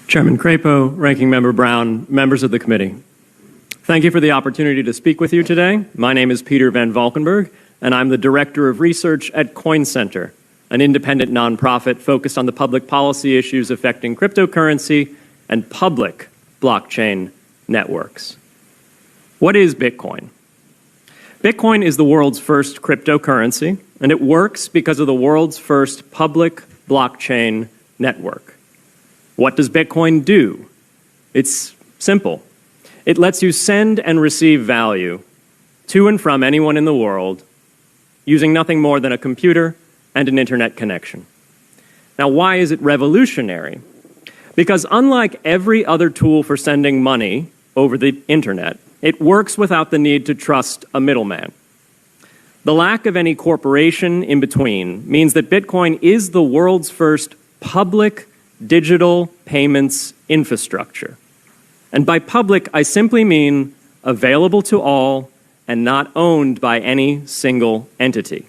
Chairman Crapo, Ranking Member Brown, members of the committee. Thank you for the opportunity to speak with you today. My name is Peter van Valkenburgh, and I'm the Director of Research at Coin Center, an independent nonprofit focused on the public policy issues affecting cryptocurrency and public blockchain networks. What is Bitcoin? Bitcoin is the world's first cryptocurrency, and it works because of the world's first public blockchain network. What does Bitcoin do? It's simple. It lets you send and receive value to and from anyone in the world using nothing more than a computer and an internet connection. Now, why is it revolutionary? Because unlike every other tool for sending money over the internet, it works without the need to trust a middleman. The lack of any corporation in between means that Bitcoin is the world's first public digital payments infrastructure. And by public, I simply mean available to all and not owned by any single entity.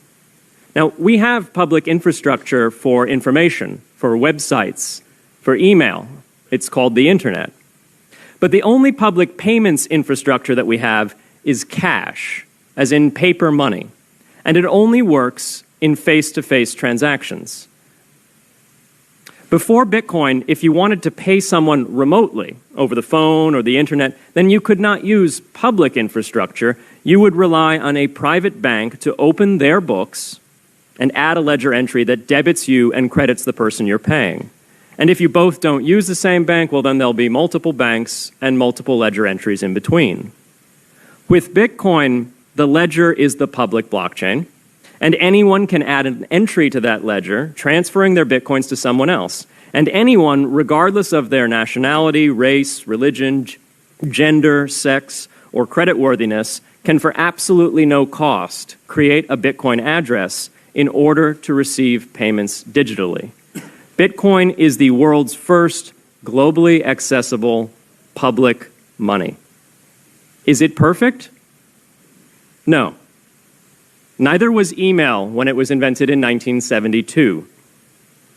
Now, we have public infrastructure for information, for websites, for email. It's called the internet. But the only public payments infrastructure that we have is cash, as in paper money. And it only works in face-to-face transactions. Before Bitcoin, if you wanted to pay someone remotely over the phone or the internet, then you could not use public infrastructure. You would rely on a private bank to open their books and add a ledger entry that debits you and credits the person you're paying. And if you both don't use the same bank, well, then there'll be multiple banks and multiple ledger entries in between. With Bitcoin, the ledger is the public blockchain, and anyone can add an entry to that ledger, transferring their Bitcoins to someone else. And anyone, regardless of their nationality, race, religion, gender, sex, or creditworthiness, can for absolutely no cost create a Bitcoin address in order to receive payments digitally. Bitcoin is the world's first globally accessible public money. Is it perfect? No. Neither was email when it was invented in 1972.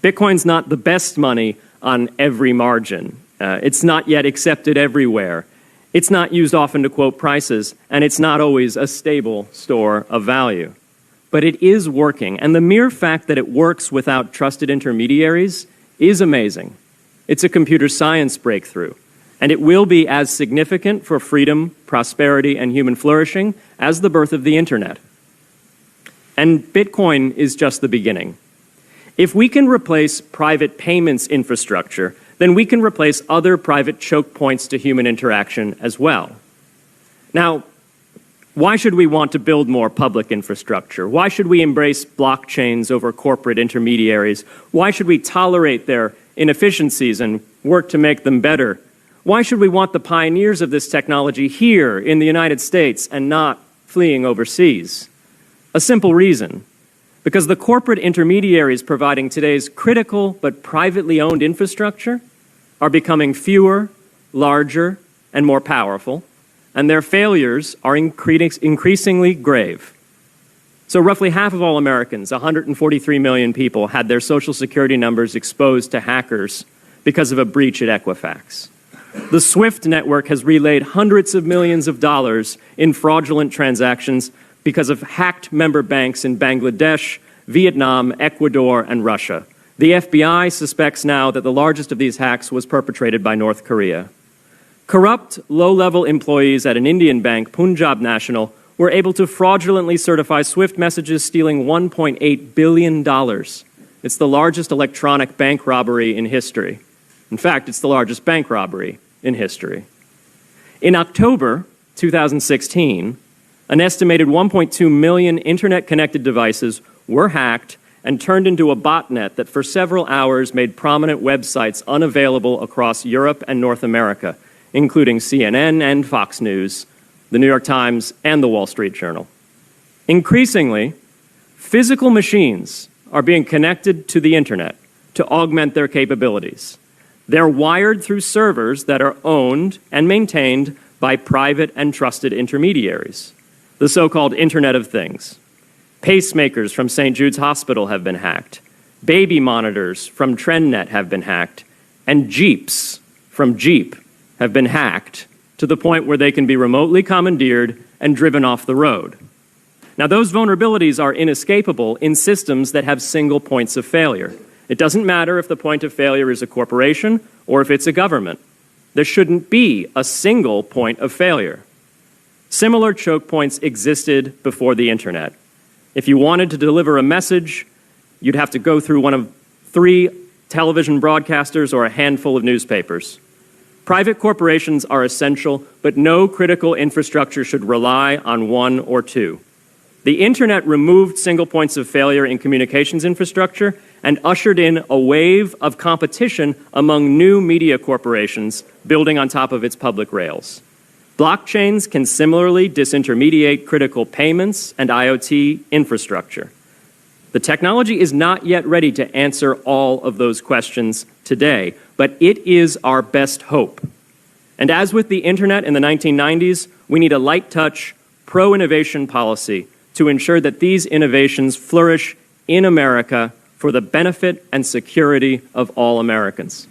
Bitcoin's not the best money on every margin. It's not yet accepted everywhere. It's not used often to quote prices, and it's not always a stable store of value. But it is working, and the mere fact that it works without trusted intermediaries is amazing. It's a computer science breakthrough, and it will be as significant for freedom, prosperity, and human flourishing as the birth of the internet. And Bitcoin is just the beginning. If we can replace private payments infrastructure, then we can replace other private choke points to human interaction as well. Now, why should we want to build more public infrastructure? Why should we embrace blockchains over corporate intermediaries? Why should we tolerate their inefficiencies and work to make them better? Why should we want the pioneers of this technology here in the United States and not fleeing overseas? A simple reason. Because the corporate intermediaries providing today's critical but privately owned infrastructure are becoming fewer, larger, and more powerful, and their failures are increasingly grave. So roughly half of all Americans, 143 million people, had their Social Security numbers exposed to hackers because of a breach at Equifax. The SWIFT network has relayed hundreds of millions of dollars in fraudulent transactions because of hacked member banks in Bangladesh, Vietnam, Ecuador, and Russia. The FBI suspects now that the largest of these hacks was perpetrated by North Korea. Corrupt, low-level employees at an Indian bank, Punjab National, were able to fraudulently certify SWIFT messages, stealing $1.8 billion. It's the largest electronic bank robbery in history. In fact, it's the largest bank robbery in history. In October 2016, an estimated 1.2 million internet-connected devices were hacked and turned into a botnet that for several hours made prominent websites unavailable across Europe and North America, including CNN and Fox News, the New York Times, and the Wall Street Journal. Increasingly, physical machines are being connected to the internet to augment their capabilities. They're wired through servers that are owned and maintained by private and trusted intermediaries, the so-called Internet of Things. Pacemakers from St. Jude's Hospital have been hacked. Baby monitors from TrendNet have been hacked. And Jeeps from Jeep have been hacked to the point where they can be remotely commandeered and driven off the road. Now, those vulnerabilities are inescapable in systems that have single points of failure. It doesn't matter if the point of failure is a corporation or if it's a government. There shouldn't be a single point of failure. Similar choke points existed before the internet. If you wanted to deliver a message, you'd have to go through one of 3 television broadcasters or a handful of newspapers. Private corporations are essential, but no critical infrastructure should rely on 1 or 2. The internet removed single points of failure in communications infrastructure and ushered in a wave of competition among new media corporations building on top of its public rails. Blockchains can similarly disintermediate critical payments and IoT infrastructure. The technology is not yet ready to answer all of those questions today, but it is our best hope. And as with the internet in the 1990s, we need a light-touch, pro-innovation policy to ensure that these innovations flourish in America for the benefit and security of all Americans.